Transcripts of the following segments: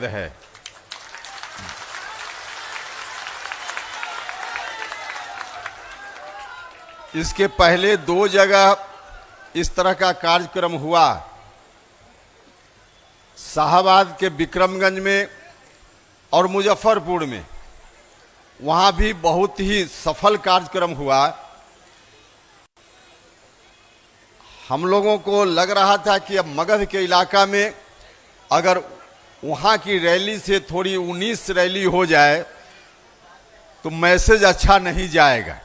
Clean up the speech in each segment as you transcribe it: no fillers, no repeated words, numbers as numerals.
है। इसके पहले 2 जगह इस तरह का कार्यक्रम हुआ, शाहबाद के विक्रमगंज में और मुजफ्फरपुर में। वहां भी बहुत ही सफल कार्यक्रम हुआ। हम लोगों को लग रहा था कि अब मगध के इलाका में अगर वहां की रैली से थोड़ी 19 रैली हो जाए तो मैसेज अच्छा नहीं जाएगा।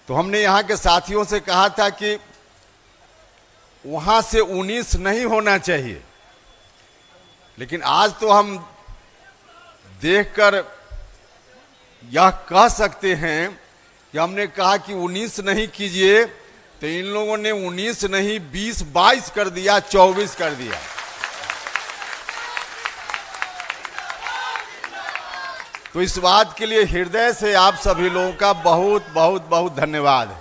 तो हमने यहाँ के साथियों से कहा था कि वहां से 19 नहीं होना चाहिए, लेकिन आज तो हम देखकर यह कह सकते हैं कि हमने कहा कि 19 नहीं कीजिए तो इन लोगों ने 19 नहीं 20-22 कर दिया, 24 कर दिया। तो इस बात के लिए हृदय से आप सभी लोगों का बहुत बहुत बहुत धन्यवाद है।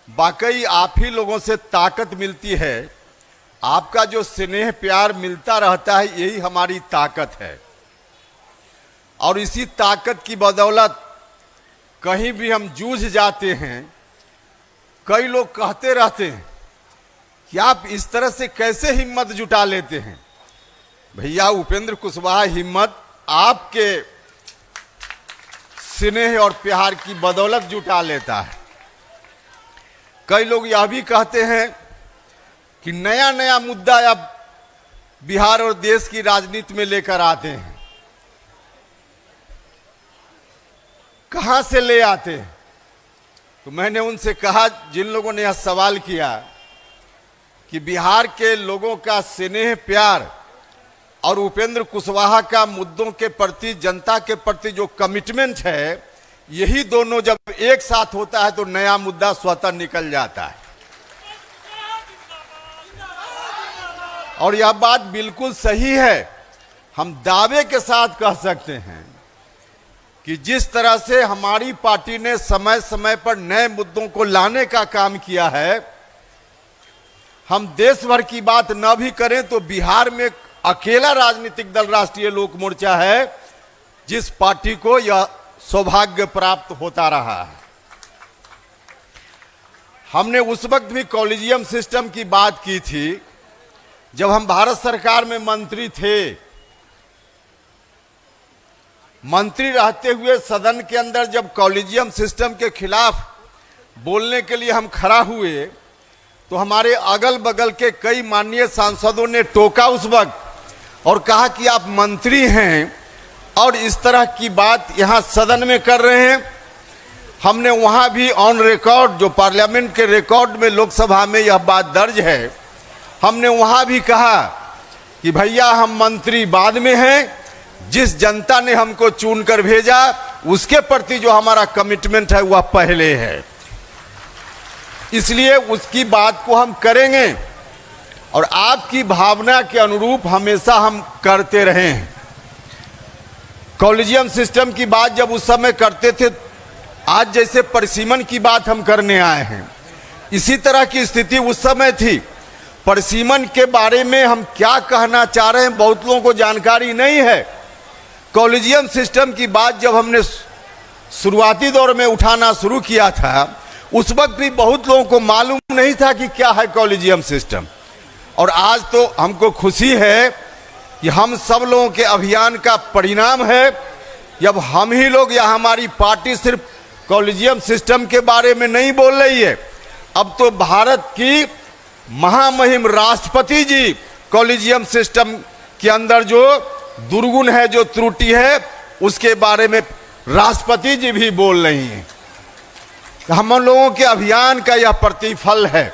वाकई आप ही लोगों से ताकत मिलती है, आपका जो स्नेह प्यार मिलता रहता है, यही हमारी ताकत है। और इसी ताकत की बदौलत कहीं भी हम जूझ जाते हैं। कई लोग कहते रहते हैं कि आप इस तरह से कैसे हिम्मत जुटा लेते हैं। भैया, उपेंद्र कुशवाहा हिम्मत आपके स्नेह और प्यार की बदौलत जुटा लेता है। कई लोग यह भी कहते हैं कि नया नया मुद्दा अब बिहार और देश की राजनीति में लेकर आते हैं। कहां से ले आते हैं? तो मैंने उनसे कहा, जिन लोगों ने यह सवाल किया कि बिहार के लोगों का स्नेह प्यार और उपेंद्र कुशवाहा का मुद्दों के प्रति, जनता के प्रति जो कमिटमेंट है, यही दोनों जब एक साथ होता है तो नया मुद्दा स्वतः निकल जाता है। और यह बात बिल्कुल सही है। हम दावे के साथ कह सकते हैं कि जिस तरह से हमारी पार्टी ने समय समय पर नए मुद्दों को लाने का काम किया है, हम देश भर की बात न भी करें तो बिहार में अकेला राजनीतिक दल राष्ट्रीय लोक मोर्चा है जिस पार्टी को यह सौभाग्य प्राप्त होता रहा है। हमने उस वक्त भी कॉलेजियम सिस्टम की बात की थी जब हम भारत सरकार में मंत्री थे। मंत्री रहते हुए सदन के अंदर जब कॉलेजियम सिस्टम के खिलाफ बोलने के लिए हम खड़ा हुए तो हमारे अगल बगल के कई माननीय सांसदों ने टोका उस वक्त और कहा कि आप मंत्री हैं और इस तरह की बात यहां सदन में कर रहे हैं। हमने वहां भी ऑन रिकॉर्ड, जो पार्लियामेंट के रिकॉर्ड में लोकसभा में यह बात दर्ज है, हमने वहां भी कहा कि भैया हम मंत्री बाद में हैं, जिस जनता ने हमको चुनकर भेजा उसके प्रति जो हमारा कमिटमेंट है वह पहले है, इसलिए उसकी बात को हम करेंगे और आपकी भावना के अनुरूप हमेशा हम करते रहे हैं। कॉलेजियम सिस्टम की बात जब उस समय करते थे, आज जैसे परिसीमन की बात हम करने आए हैं, इसी तरह की स्थिति उस समय थी। परिसीमन के बारे में हम क्या कहना चाह रहे हैं बहुत लोगों को जानकारी नहीं है। कॉलेजियम सिस्टम की बात जब हमने शुरुआती दौर में उठाना शुरू किया था, उस वक्त भी बहुत लोगों को मालूम नहीं था कि क्या है कॉलेजियम सिस्टम। और आज तो हमको खुशी है कि हम सब लोगों के अभियान का परिणाम है, जब हम ही लोग या हमारी पार्टी सिर्फ कॉलेजियम सिस्टम के बारे में नहीं बोल रही है, अब तो भारत की महामहिम राष्ट्रपति जी कॉलेजियम सिस्टम के अंदर जो दुर्गुण है, जो त्रुटि है, उसके बारे में राष्ट्रपति जी भी बोल रही हैं। हम लोगों के अभियान का यह प्रतिफल है।